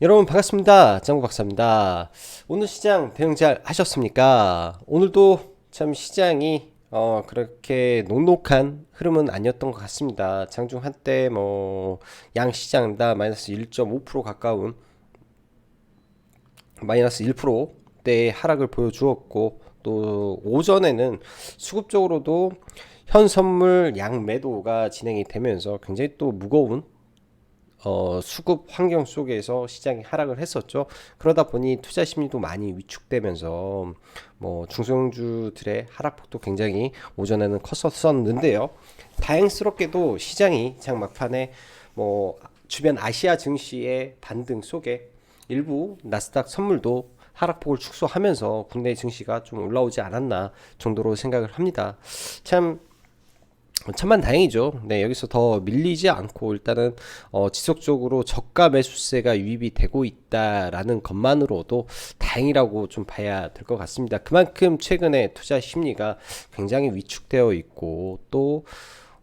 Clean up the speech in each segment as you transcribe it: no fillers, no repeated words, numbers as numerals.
여러분 반갑습니다. 짱구 박사입니다. 오늘 시장 대응 잘 하셨습니까? 오늘도 참 시장이 그렇게 녹록한 흐름은 아니었던 것 같습니다. 장중 한때 뭐 양시장 다 마이너스 1.5% 가까운 마이너스 1%대의 하락을 보여주었고, 또 오전에는 수급적으로도 현 선물 양 매도가 진행이 되면서 굉장히 또 무거운 수급 환경 속에서 시장이 하락을 했었죠. 그러다 보니 투자 심리도 많이 위축되면서 뭐 중소형주들의 하락폭도 굉장히 오전에는 컸었는데요. 다행스럽게도 시장이 장 막판에 뭐 주변 아시아 증시의 반등 속에 일부 나스닥 선물도 하락폭을 축소하면서 국내 증시가 좀 올라오지 않았나 정도로 생각을 합니다. 참 천만 다행이죠. 네, 여기서 더 밀리지 않고 일단은 지속적으로 저가 매수세가 유입이 되고 있다라는 것만으로도 다행이라고 좀 봐야 될 것 같습니다. 그만큼 최근에 투자 심리가 굉장히 위축되어 있고, 또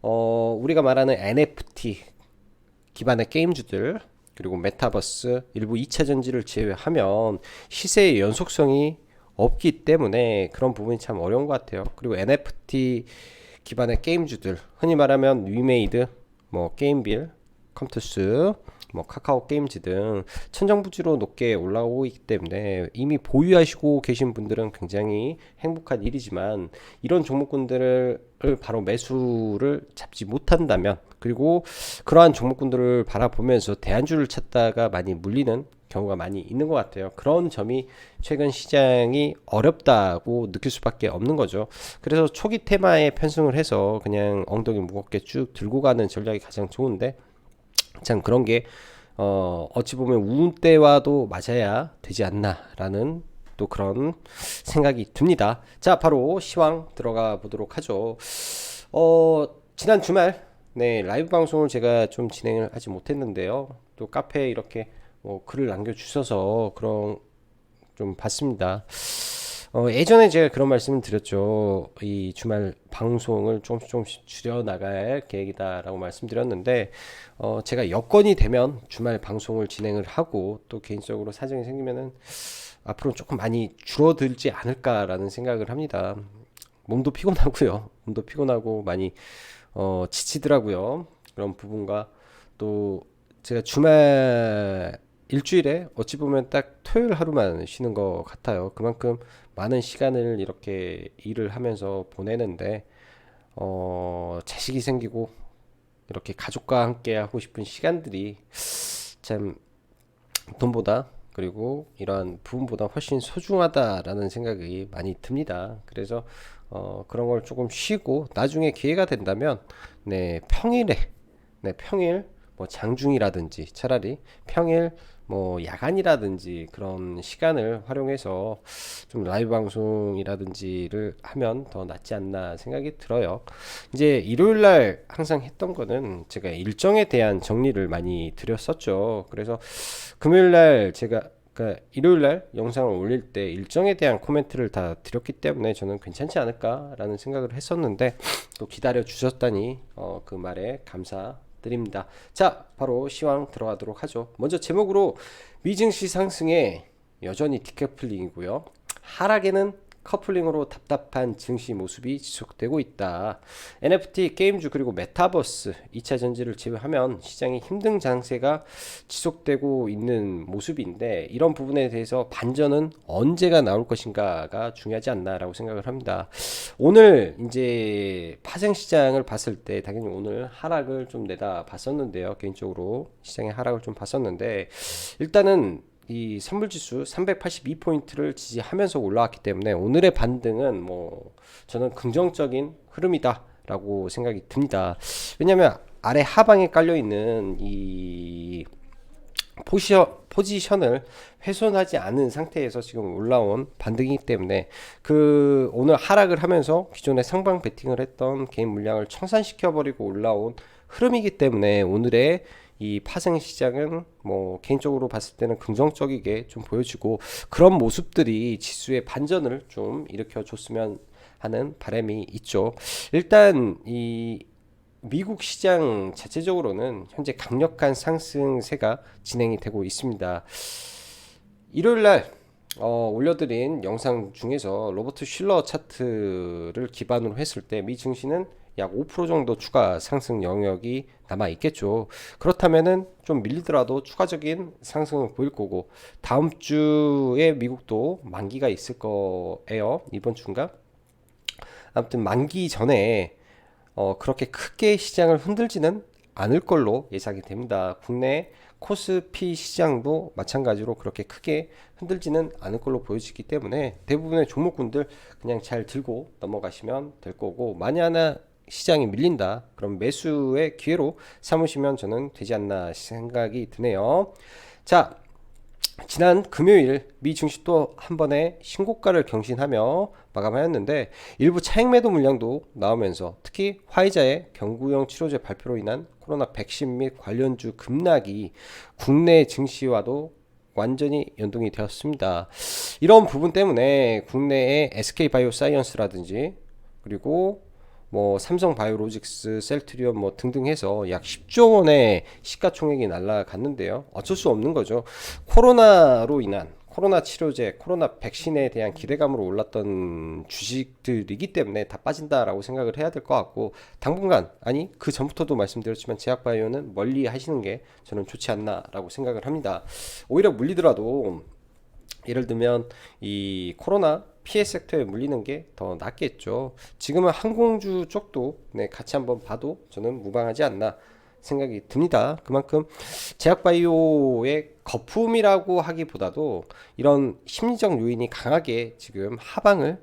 우리가 말하는 NFT 기반의 게임주들, 그리고 메타버스, 일부 2차 전지를 제외하면 시세의 연속성이 없기 때문에 그런 부분이 참 어려운 것 같아요. 그리고 NFT 기반의 게임주들, 흔히 말하면 위메이드, 뭐 게임빌, 컴투스, 뭐 카카오 게임즈 등 천정부지로 높게 올라오고 있기 때문에 이미 보유하시고 계신 분들은 굉장히 행복한 일이지만, 이런 종목군들을 바로 매수를 잡지 못한다면, 그리고 그러한 종목군들을 바라보면서 대안주를 찾다가 많이 물리는 경우가 많이 있는 것 같아요. 그런 점이 최근 시장이 어렵다고 느낄 수밖에 없는 거죠. 그래서 초기 테마에 편승을 해서 그냥 엉덩이 무겁게 쭉 들고 가는 전략이 가장 좋은데, 참 그런 게 어찌 보면 우운 때와도 맞아야 되지 않나라는 또 그런 생각이 듭니다. 자, 바로 시황 들어가 보도록 하죠. 지난 주말 네, 라이브 방송을 제가 좀 진행을 하지 못했는데요. 또 카페에 이렇게 뭐 글을 남겨주셔서 그런 좀 봤습니다. 예전에 제가 그런 말씀을 드렸죠. 이 주말 방송을 조금씩 줄여나갈 계획이다라고 말씀드렸는데, 제가 여건이 되면 주말 방송을 진행을 하고, 또 개인적으로 사정이 생기면은 앞으로 조금 많이 줄어들지 않을까라는 생각을 합니다. 몸도 피곤하고요. 몸도 피곤하고 많이 지치더라고요. 그런 부분과, 또 제가 주말 일주일에 어찌 보면 딱 토요일 하루만 쉬는 것 같아요. 그만큼 많은 시간을 이렇게 일을 하면서 보내는데, 자식이 생기고 이렇게 가족과 함께 하고 싶은 시간들이 참 돈보다, 그리고 이러한 부분보다 훨씬 소중하다라는 생각이 많이 듭니다. 그래서 그런 걸 조금 쉬고 나중에 기회가 된다면, 네, 평일 뭐 장중이라든지, 차라리 평일 뭐 야간이라든지 그런 시간을 활용해서 좀 라이브 방송이라든지를 하면 더 낫지 않나 생각이 들어요. 이제 일요일 날 항상 했던 거는 제가 일정에 대한 정리를 많이 드렸었죠. 그래서 금요일 날 제가, 그러니까 일요일 날 영상을 올릴 때 일정에 대한 코멘트를 다 드렸기 때문에 저는 괜찮지 않을까라는 생각을 했었는데, 또 기다려 주셨다니 그 말에 감사드립니다. 자, 바로 시황 들어가도록 하죠. 먼저 제목으로 미증시 상승에 여전히 디커플링이고요. 하락에는 커플링으로 답답한 증시 모습이 지속되고 있다. NFT 게임주 그리고 메타버스 2차 전지를 제외하면 시장이 힘든 장세가 지속되고 있는 모습인데, 이런 부분에 대해서 반전은 언제가 나올 것인가가 중요하지 않나라고 생각을 합니다. 오늘 이제 파생 시장을 봤을 때 당연히 오늘 하락을 좀 내다 봤었는데요. 개인적으로 시장의 하락을 좀 봤었는데, 일단은 이 선물지수 382포인트를 지지하면서 올라왔기 때문에 오늘의 반등은 뭐 저는 긍정적인 흐름이다라고 생각이 듭니다. 왜냐하면 아래 하방에 깔려 있는 이 포지션을 훼손하지 않은 상태에서 지금 올라온 반등이기 때문에, 그 오늘 하락을 하면서 기존에 상방 베팅을 했던 개인 물량을 청산시켜 버리고 올라온 흐름이기 때문에, 오늘의 이 파생 시장은 뭐 개인적으로 봤을 때는 긍정적이게 좀 보여지고, 그런 모습들이 지수의 반전을 좀 일으켜 줬으면 하는 바람이 있죠. 일단 이 미국 시장 자체적으로는 현재 강력한 상승세가 진행이 되고 있습니다. 일요일 날 올려드린 영상 중에서 로버트 슐러 차트를 기반으로 했을 때 미 증시는 약 5% 정도 추가 상승 영역이 남아 있겠죠. 그렇다면은 좀 밀리더라도 추가적인 상승을 보일 거고, 다음 주에 미국도 만기가 있을 거예요. 이번 주인가? 아무튼 만기 전에 그렇게 크게 시장을 흔들지는 않을 걸로 예상이 됩니다. 국내 코스피 시장도 마찬가지로 그렇게 크게 흔들지는 않을 걸로 보여지기 때문에 대부분의 종목군들 그냥 잘 들고 넘어가시면 될 거고, 만약 하나 시장이 밀린다 그럼 매수의 기회로 삼으시면 저는 되지 않나 생각이 드네요. 자, 지난 금요일 미 증시 또 한 번의 신고가를 경신하며 마감하였는데, 일부 차익 매도 물량도 나오면서 특히 화이자의 경구용 치료제 발표로 인한 코로나 백신 및 관련주 급락이 국내 증시와도 완전히 연동이 되었습니다. 이런 부분 때문에 국내의 SK바이오사이언스라든지 그리고 뭐 삼성바이오로직스, 셀트리온 뭐 등등 해서 약 10조 원의 시가총액이 날아갔는데요. 어쩔 수 없는 거죠. 코로나로 인한 코로나 치료제, 코로나 백신에 대한 기대감으로 올랐던 주식들이기 때문에 다 빠진다라고 생각을 해야 될 것 같고, 당분간, 아니 그 전부터도 말씀드렸지만 제약바이오는 멀리 하시는 게 저는 좋지 않나라고 생각을 합니다. 오히려 물리더라도 예를 들면 이 코로나 피해 섹터에 물리는 게 더 낫겠죠. 지금은 항공주 쪽도 네, 같이 한번 봐도 저는 무방하지 않나 생각이 듭니다. 그만큼 제약바이오의 거품이라고 하기보다도 이런 심리적 요인이 강하게 지금 하방을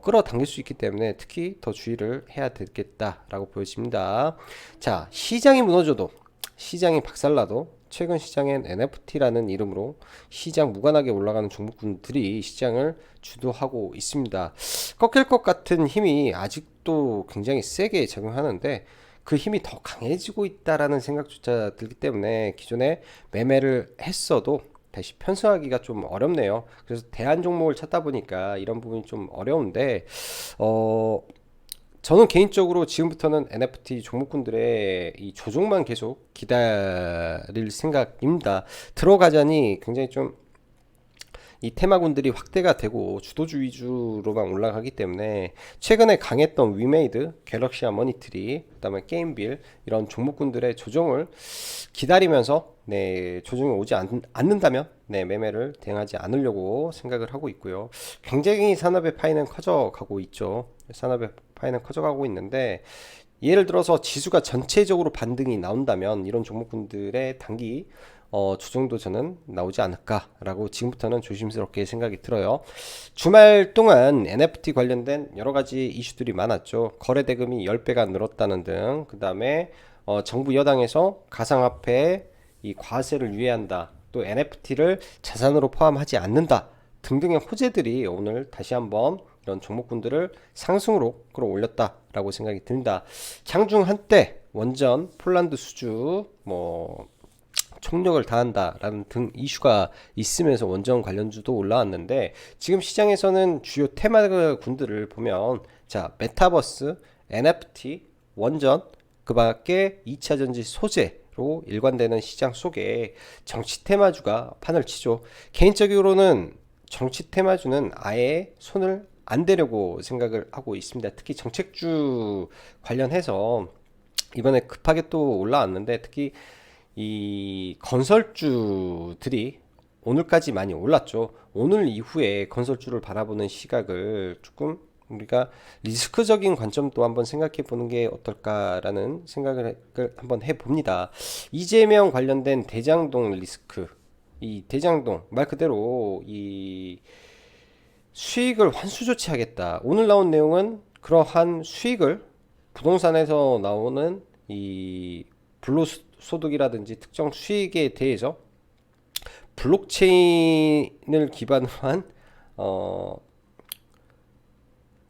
끌어당길 수 있기 때문에 특히 더 주의를 해야 되겠다라고 보여집니다. 자, 시장이 무너져도, 시장이 박살나도 최근 시장엔 NFT라는 이름으로 시장 무관하게 올라가는 종목군들이 시장을 주도하고 있습니다. 꺾일 것 같은 힘이 아직도 굉장히 세게 작용하는데 그 힘이 더 강해지고 있다라는 생각조차 들기 때문에 기존에 매매를 했어도 다시 편승하기가 좀 어렵네요. 그래서 대안 종목을 찾다 보니까 이런 부분이 좀 어려운데, 저는 개인적으로 지금부터는 NFT 종목군들의 이 조정만 계속 기다릴 생각입니다. 들어가자니 굉장히 좀 이 테마군들이 확대가 되고 주도주 위주로만 올라가기 때문에 최근에 강했던 위메이드, 갤럭시아 머니트리, 그다음에 게임빌 이런 종목군들의 조정을 기다리면서 네, 조정이 오지 않는다면 네, 매매를 대응하지 않으려고 생각을 하고 있고요. 굉장히 산업의 파이는 커져가고 있죠. 산업의 파이는 커져가고 있는데, 예를 들어서 지수가 전체적으로 반등이 나온다면 이런 종목군들의 단기 조정도 저는 나오지 않을까라고 지금부터는 조심스럽게 생각이 들어요. 주말 동안 NFT 관련된 여러 가지 이슈들이 많았죠. 거래 대금이 10배가 늘었다는 등, 그 다음에 정부 여당에서 가상화폐 이 과세를 유예한다, 또 NFT를 자산으로 포함하지 않는다 등등의 호재들이 오늘 다시 한번 이런 종목군들을 상승으로 끌어올렸다라고 생각이 듭니다. 장중 한때 원전 폴란드 수주 뭐 총력을 다한다라는 등 이슈가 있으면서 원전 관련주도 올라왔는데, 지금 시장에서는 주요 테마군들을 보면 자, 메타버스, NFT, 원전, 그 밖에 2차전지 소재로 일관되는 시장 속에 정치 테마주가 판을 치죠. 개인적으로는 정치 테마주는 아예 손을 안 대려고 생각을 하고 있습니다. 특히 정책주 관련해서 이번에 급하게 또 올라왔는데, 특히 이 건설주들이 오늘까지 많이 올랐죠. 오늘 이후에 건설주를 바라보는 시각을 조금 우리가 리스크적인 관점도 한번 생각해 보는 게 어떨까라는 생각을 한번 해 봅니다. 이재명 관련된 대장동 리스크, 이 대장동 말 그대로 이 수익을 환수 조치하겠다. 오늘 나온 내용은 그러한 수익을 부동산에서 나오는 이 불로소득이라든지 특정 수익에 대해서 블록체인을 기반으로 한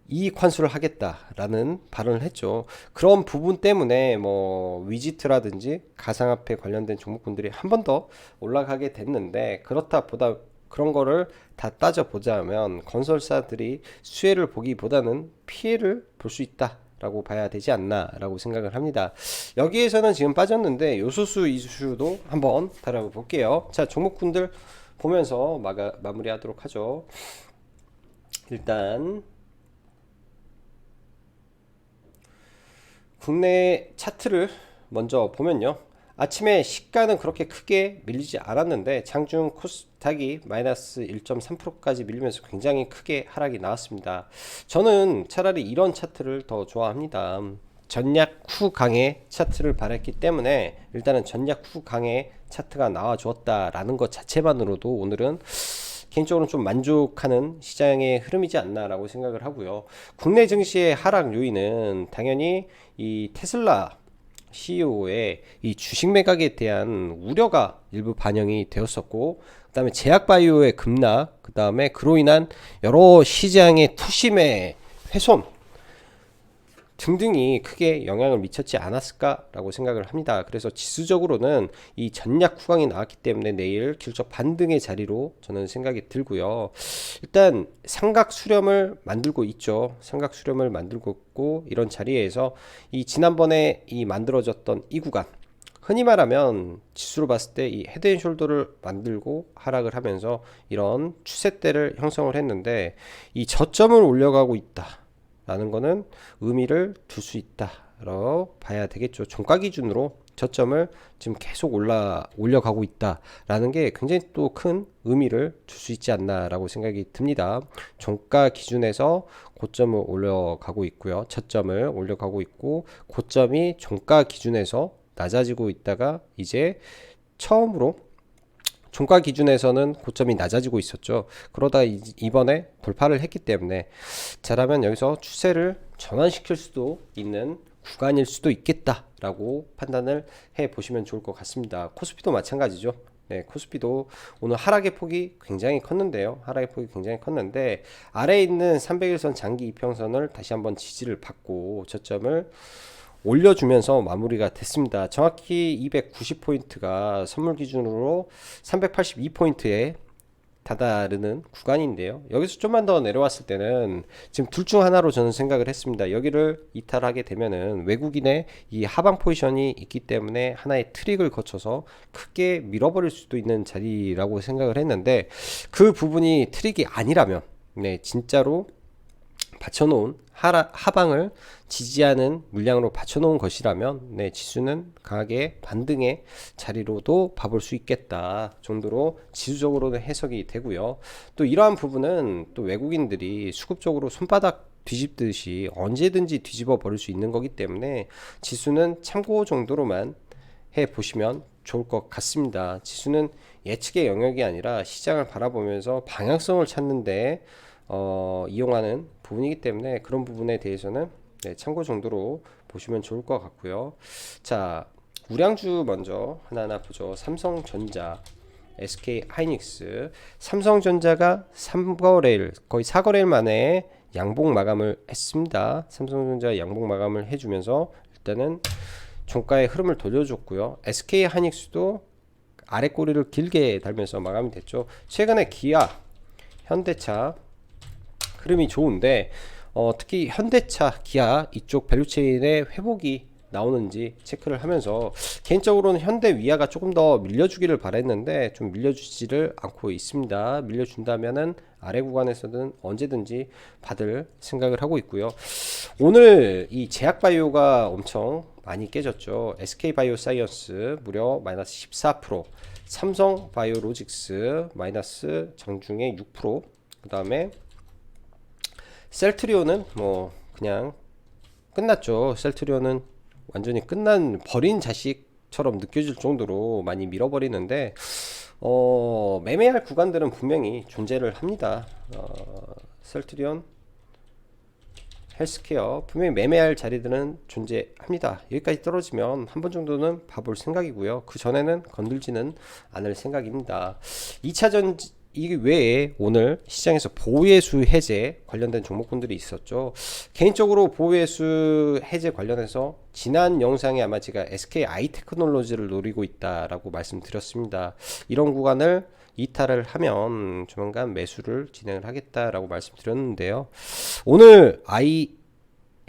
이익 환수를 하겠다라는 발언을 했죠. 그런 부분 때문에 뭐 위지트라든지 가상화폐 관련된 종목군들이 한 번 더 올라가게 됐는데, 그렇다 보다 그런 거를 다 따져 보자면 건설사들이 수혜를 보기보다는 피해를 볼 수 있다 라고 봐야 되지 않나 라고 생각을 합니다. 여기에서는 지금 빠졌는데 요소수 이슈도 한번 다뤄볼게요. 자, 종목군들 보면서 마무리하도록 하죠. 일단 국내 차트를 먼저 보면요, 아침에 시가는 그렇게 크게 밀리지 않았는데 장중 코스닥이 마이너스 1.3%까지 밀리면서 굉장히 크게 하락이 나왔습니다. 저는 차라리 이런 차트를 더 좋아합니다. 전략 후 강의 차트를 바랬기 때문에 일단은 전략 후 강의 차트가 나와 주었다라는 것 자체만으로도 오늘은 개인적으로 좀 만족하는 시장의 흐름이지 않나라고 생각을 하고요. 국내 증시의 하락 요인은 당연히 이 테슬라 CEO의 이 주식 매각에 대한 우려가 일부 반영이 되었었고, 그 다음에 제약바이오의 급락, 그 다음에 그로 인한 여러 시장의 투심의 훼손 등등이 크게 영향을 미쳤지 않았을까라고 생각을 합니다. 그래서 지수적으로는 이 전략 후강이 나왔기 때문에 내일 기술적 반등의 자리로 저는 생각이 들고요. 일단 삼각 수렴을 만들고 있죠. 삼각 수렴을 만들고 있고, 이런 자리에서 이 지난번에 이 만들어졌던 이 구간, 흔히 말하면 지수로 봤을 때 이 헤드앤숄더를 만들고 하락을 하면서 이런 추세대를 형성을 했는데, 이 저점을 올려가고 있다 라는 거는 의미를 둘 수 있다라고 봐야 되겠죠. 종가 기준으로 저점을 지금 계속 올려가고 있다라는 게 굉장히 또 큰 의미를 둘 수 있지 않나라고 생각이 듭니다. 종가 기준에서 고점을 올려가고 있고요. 저점을 올려가고 있고, 고점이 종가 기준에서 낮아지고 있다가 이제 처음으로 종가 기준에서는 고점이 낮아지고 있었죠. 그러다 이번에 돌파를 했기 때문에 잘하면 여기서 추세를 전환시킬 수도 있는 구간일 수도 있겠다라고 판단을 해 보시면 좋을 것 같습니다. 코스피도 마찬가지죠. 네, 코스피도 오늘 하락의 폭이 굉장히 컸는데요. 하락의 폭이 굉장히 컸는데 아래에 있는 300일선 장기 이평선을 다시 한번 지지를 받고 저점을 올려주면서 마무리가 됐습니다. 정확히 290포인트가 선물 기준으로 382포인트에 다다르는 구간인데요. 여기서 좀만 더 내려왔을 때는 지금 둘 중 하나로 저는 생각을 했습니다. 여기를 이탈하게 되면은 외국인의 이 하방 포지션이 있기 때문에 하나의 트릭을 거쳐서 크게 밀어버릴 수도 있는 자리라고 생각을 했는데, 그 부분이 트릭이 아니라면, 네, 진짜로 받쳐놓은 하방을 지지하는 물량으로 받쳐놓은 것이라면, 네, 지수는 강하게 반등의 자리로도 봐볼 수 있겠다 정도로 지수적으로는 해석이 되고요. 또 이러한 부분은 또 외국인들이 수급적으로 손바닥 뒤집듯이 언제든지 뒤집어 버릴 수 있는 거기 때문에 지수는 참고 정도로만 해 보시면 좋을 것 같습니다. 지수는 예측의 영역이 아니라 시장을 바라보면서 방향성을 찾는데 이용하는 부분이기 때문에 그런 부분에 대해서는, 네, 참고 정도로 보시면 좋을 것 같고요. 자, 우량주 먼저 하나하나 보죠. 삼성전자, SK하이닉스. 삼성전자가 3거래일, 거의 4거래일 만에 양봉 마감을 했습니다. 삼성전자 양봉 마감을 해주면서 일단은 종가의 흐름을 돌려줬고요. SK하이닉스도 아래 꼬리를 길게 달면서 마감이 됐죠. 최근에 기아, 현대차 흐름이 좋은데 특히 현대차, 기아 이쪽 밸류체인의 회복이 나오는지 체크를 하면서 개인적으로는 현대 위아가 조금 더 밀려주기를 바랬는데 좀 밀려주지를 않고 있습니다. 밀려준다면은 아래 구간에서는 언제든지 받을 생각을 하고 있고요. 오늘 이 제약바이오가 엄청 많이 깨졌죠. SK바이오사이언스 무려 마이너스 14%, 삼성바이오로직스 마이너스 장중에 6%, 그 다음에 셀트리온은 뭐 그냥 끝났죠. 셀트리온은 완전히 버린 자식처럼 느껴질 정도로 많이 밀어버리는데 매매할 구간들은 분명히 존재를 합니다. 셀트리온, 헬스케어 분명히 매매할 자리들은 존재합니다. 여기까지 떨어지면 한 번 정도는 봐볼 생각이고요. 그 전에는 건들지는 않을 생각입니다. 2차전 이 외에 오늘 시장에서 보유예수 해제 관련된 종목군들이 있었죠. 개인적으로 보유예수 해제 관련해서 지난 영상에 아마 제가 SK 아이테크놀로지를 노리고 있다라고 말씀드렸습니다. 이런 구간을 이탈을 하면 조만간 매수를 진행을 하겠다라고 말씀드렸는데요. 오늘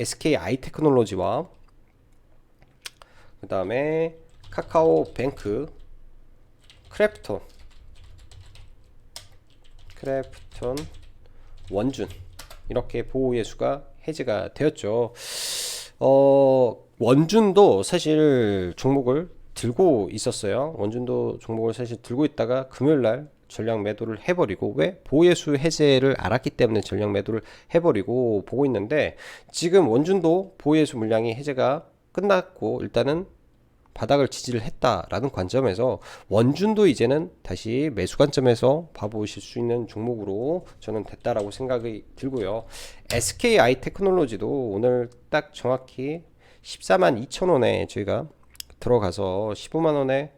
SK 아이테크놀로지와 그 다음에 카카오뱅크, 크래프톤, 원준 이렇게 보호예수가 해제가 되었죠. 원준도 사실 종목을 들고 있었어요. 원준도 종목을 사실 들고 있다가 금요일날 전량 매도를 해버리고, 왜? 보호예수 해제를 알았기 때문에 전량 매도를 해버리고 보고 있는데, 지금 원준도 보호예수 물량이 해제가 끝났고 일단은 바닥을 지지를 했다라는 관점에서 원준도 이제는 다시 매수 관점에서 봐보실 수 있는 종목으로 저는 됐다라고 생각이 들고요. SK 아이테크놀로지도 오늘 딱 정확히 14만 2천원에 저희가 들어가서 15만원에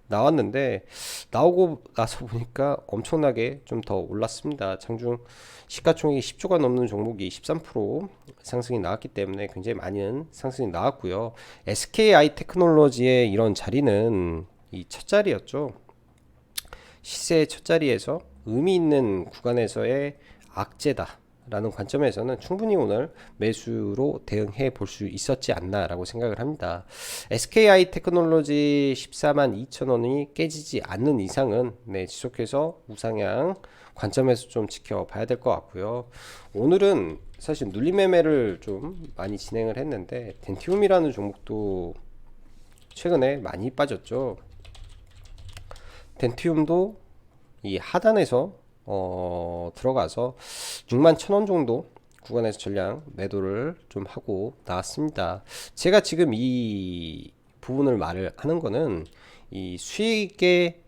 나왔는데, 나오고 나서 보니까 엄청나게 좀 더 올랐습니다. 장중 시가총액이 10조가 넘는 종목이 13% 상승이 나왔기 때문에 굉장히 많은 상승이 나왔고요. SKI 테크놀로지의 이런 자리는 이 첫 자리였죠. 시세의 첫 자리에서 의미 있는 구간에서의 악재다 라는 관점에서는 충분히 오늘 매수로 대응해 볼 수 있었지 않나 라고 생각을 합니다. SKI 테크놀로지 14만 2천원이 깨지지 않는 이상은 지속해서 우상향 관점에서 좀 지켜봐야 될 것 같고요. 오늘은 사실 눌림 매매를 좀 많이 진행을 했는데, 덴티움이라는 종목도 최근에 많이 빠졌죠. 덴티움도 이 하단에서 들어가서 6만 1천원 정도 구간에서 전량 매도를 좀 하고 나왔습니다. 제가 지금 이 부분을 말을 하는 거는, 이 수익에,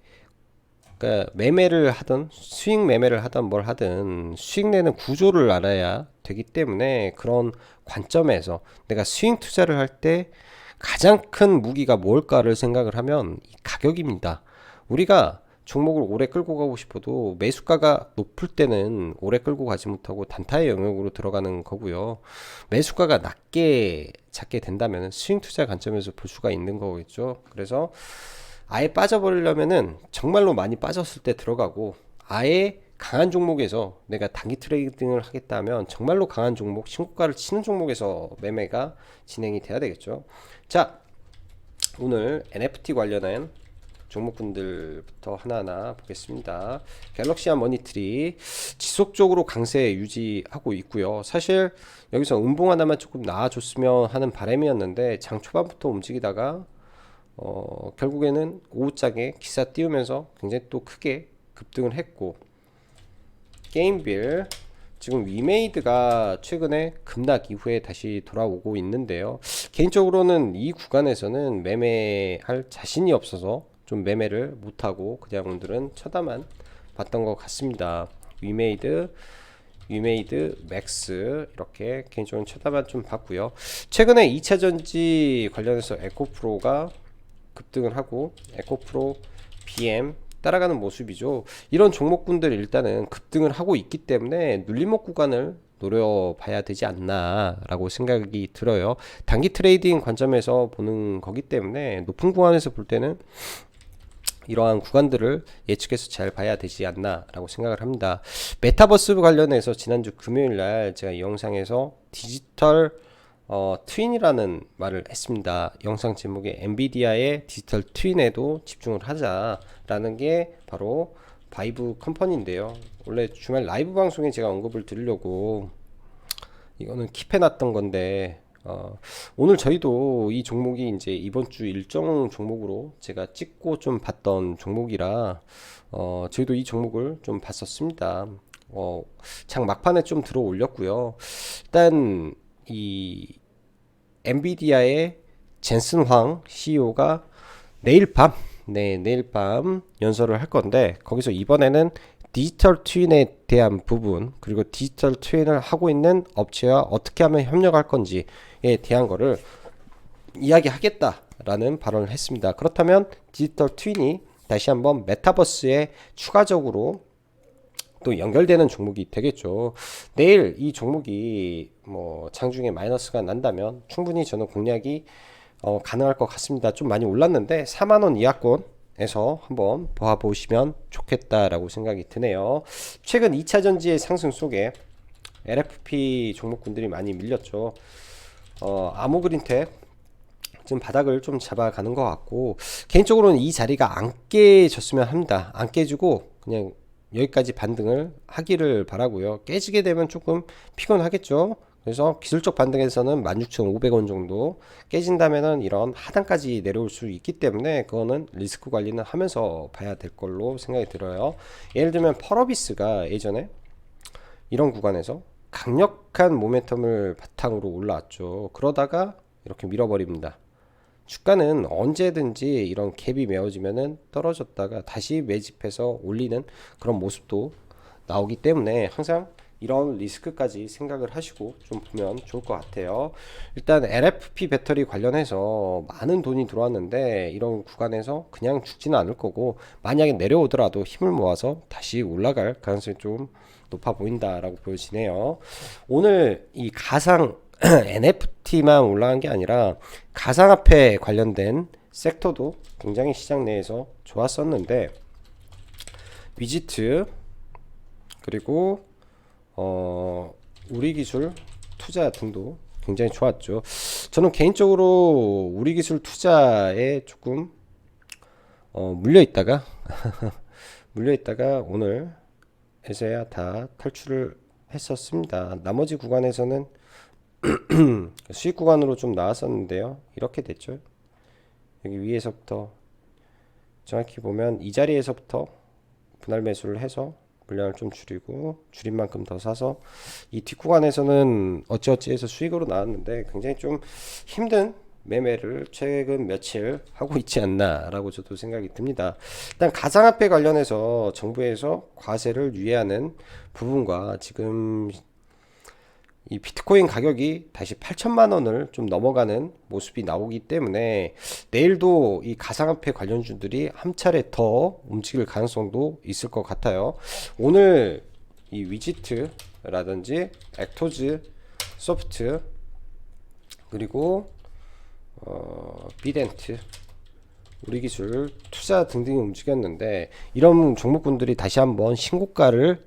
그러니까 매매를 하든 수익 매매를 하든 뭘 하든 수익 내는 구조를 알아야 되기 때문에, 그런 관점에서 내가 수익 투자를 할 때 가장 큰 무기가 뭘까를 생각을 하면 이 가격입니다. 우리가 종목을 오래 끌고 가고 싶어도 매수가가 높을 때는 오래 끌고 가지 못하고 단타의 영역으로 들어가는 거고요. 매수가가 낮게 잡게 된다면 스윙 투자 관점에서 볼 수가 있는 거겠죠. 그래서 아예 빠져버리려면은 정말로 많이 빠졌을 때 들어가고, 아예 강한 종목에서 내가 단기 트레이딩을 하겠다면 정말로 강한 종목, 신고가를 치는 종목에서 매매가 진행이 돼야 되겠죠. 자, 오늘 NFT 관련한 종목군들부터 하나하나 보겠습니다. 갤럭시안 머니트리 지속적으로 강세 유지하고 있고요. 사실 여기서 음봉 하나만 조금 나와줬으면 하는 바람이었는데, 장 초반부터 움직이다가 결국에는 오후장에 기사 띄우면서 굉장히 또 크게 급등을 했고, 게임빌 지금 위메이드가 최근에 급락 이후에 다시 돌아오고 있는데요. 개인적으로는 이 구간에서는 매매할 자신이 없어서 좀 매매를 못하고 그냥 오늘은 쳐다만 봤던 것 같습니다. 위메이드 맥스 이렇게 개인적으로 쳐다만 좀 봤고요. 최근에 2차전지 관련해서 에코프로가 급등을 하고, 에코프로 BM 따라가는 모습이죠. 이런 종목군들 일단은 급등을 하고 있기 때문에 눌림목 구간을 노려봐야 되지 않나 라고 생각이 들어요. 단기 트레이딩 관점에서 보는 거기 때문에 높은 구간에서 볼 때는 이러한 구간들을 예측해서 잘 봐야 되지 않나 라고 생각을 합니다. 메타버스 관련해서 지난주 금요일날 제가 이 영상에서 디지털 트윈이라는 말을 했습니다. 영상 제목에 엔비디아의 디지털 트윈에도 집중을 하자라는 게 바로 바이브 컴퍼니인데요. 원래 주말 라이브 방송에 제가 언급을 드리려고 이거는 킵해놨던 건데, 오늘 저희도 이 종목이 이제 이번 주 일정 종목으로 제가 찍고 좀 봤던 종목이라 저희도 이 종목을 좀 봤었습니다. 장 막판에 좀 들어 올렸고요. 일단 이 엔비디아의 젠슨 황 CEO가 내일 밤 연설을 할 건데, 거기서 이번에는 디지털 트윈에 대한 부분, 그리고 디지털 트윈을 하고 있는 업체와 어떻게 하면 협력할 건지에 대한 거를 이야기하겠다라는 발언을 했습니다. 그렇다면 디지털 트윈이 다시 한번 메타버스에 추가적으로 또 연결되는 종목이 되겠죠. 내일 이 종목이 뭐 장중에 마이너스가 난다면 충분히 저는 공략이 가능할 것 같습니다. 좀 많이 올랐는데 4만원 이하권에서 한번 봐보시면 좋겠다라고 생각이 드네요. 최근 2차전지의 상승 속에 LFP 종목군들이 많이 밀렸죠. 아모그린텍 지금 바닥을 좀 잡아가는 것 같고, 개인적으로는 이 자리가 안 깨졌으면 합니다. 안 깨지고 그냥 여기까지 반등을 하기를 바라고요. 깨지게 되면 조금 피곤하겠죠. 그래서 기술적 반등에서는 16,500원 정도 깨진다면은 이런 하단까지 내려올 수 있기 때문에 그거는 리스크 관리는 하면서 봐야 될 걸로 생각이 들어요. 예를 들면 펄어비스가 예전에 이런 구간에서 강력한 모멘텀을 바탕으로 올라왔죠. 그러다가 이렇게 밀어버립니다. 주가는 언제든지 이런 갭이 메워지면은 떨어졌다가 다시 매집해서 올리는 그런 모습도 나오기 때문에 항상 이런 리스크까지 생각을 하시고 좀 보면 좋을 것 같아요. 일단 LFP 배터리 관련해서 많은 돈이 들어왔는데 이런 구간에서 그냥 죽지는 않을 거고, 만약에 내려오더라도 힘을 모아서 다시 올라갈 가능성이 좀 높아 보인다라고 보여지네요. 오늘 이 가상 NFT만 올라간 게 아니라 가상화폐 관련된 섹터도 굉장히 시장 내에서 좋았었는데, 위지트 그리고 우리기술 투자 등도 굉장히 좋았죠. 저는 개인적으로 우리기술 투자에 조금 물려있다가 물려있다가 오늘 에서야 다 탈출을 했었습니다. 나머지 구간에서는 수익 구간으로 좀 나왔었는데요. 이렇게 됐죠. 여기 위에서부터 정확히 보면 이 자리에서부터 분할 매수를 해서 물량을 좀 줄이고 줄인 만큼 더 사서 이 뒷구간에서는 어찌어찌해서 수익으로 나왔는데, 굉장히 좀 힘든 매매를 최근 며칠 하고 있지 않나 라고 저도 생각이 듭니다. 일단 가상화폐 관련해서 정부에서 과세를 유예하는 부분과 지금 이 비트코인 가격이 다시 8천만 원을 좀 넘어가는 모습이 나오기 때문에 내일도 이 가상화폐 관련주들이 한 차례 더 움직일 가능성도 있을 것 같아요. 오늘 이 위지트라든지 액토즈 소프트 그리고 비덴트 우리기술 투자 등등이 움직였는데, 이런 종목군들이 다시 한번 신고가를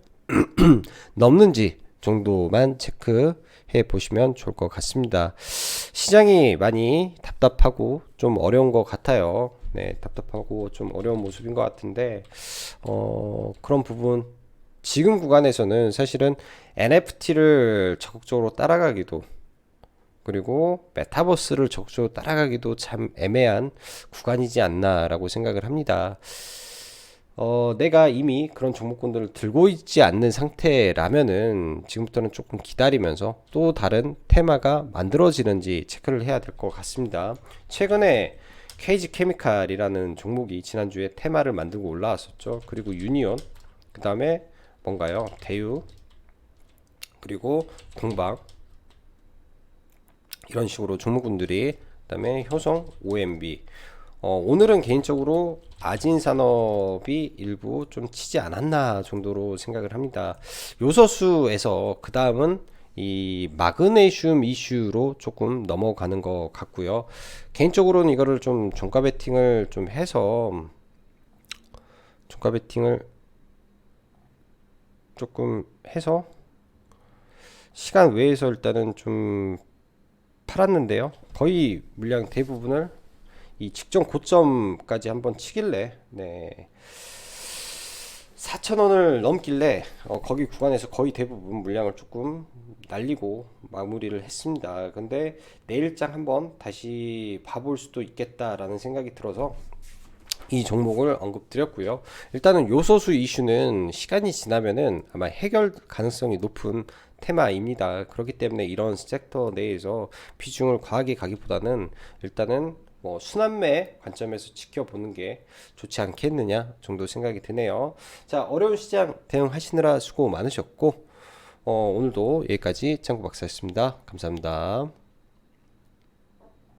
넘는지 정도만 체크해 보시면 좋을 것 같습니다. 시장이 많이 답답하고 좀 어려운 것 같아요. 네, 답답하고 좀 어려운 모습인 것 같은데, 그런 부분 지금 구간에서는 사실은 NFT를 적극적으로 따라가기도, 그리고 메타버스를 적극적으로 따라가기도 참 애매한 구간이지 않나라고 생각을 합니다. 내가 이미 그런 종목군들을 들고 있지 않는 상태라면은 지금부터는 조금 기다리면서 또 다른 테마가 만들어지는지 체크를 해야 될 것 같습니다. 최근에 KG 케미칼이라는 종목이 지난주에 테마를 만들고 올라왔었죠. 그리고 유니온, 그 다음에 뭔가요? 대유, 그리고 동방, 이런 식으로 종목군들이, 그 다음에 효성, OMB. 오늘은 개인적으로 아진산업이 일부 좀 치지 않았나 정도로 생각을 합니다. 요소수에서 그 다음은 이 마그네슘 이슈로 조금 넘어가는 것 같고요. 개인적으로는 이거를 좀 종가 베팅을 좀 해서 종가 베팅을 조금 해서 시간 외에서 일단은 좀 팔았는데요. 거의 물량 대부분을 이 직전 고점까지 한번 치길래, 네, 4,000원을 넘길래 거기 구간에서 거의 대부분 물량을 조금 날리고 마무리를 했습니다. 근데 내일장 한번 다시 봐볼 수도 있겠다라는 생각이 들어서 이 종목을 언급드렸고요. 일단은 요소수 이슈는 시간이 지나면은 아마 해결 가능성이 높은 테마입니다. 그렇기 때문에 이런 섹터 내에서 비중을 과하게 가기보다는 일단은 뭐 순환매 관점에서 지켜보는 게 좋지 않겠느냐 정도 생각이 드네요. 자, 어려운 시장 대응하시느라 수고 많으셨고, 오늘도 여기까지 짱구 박사였습니다. 감사합니다.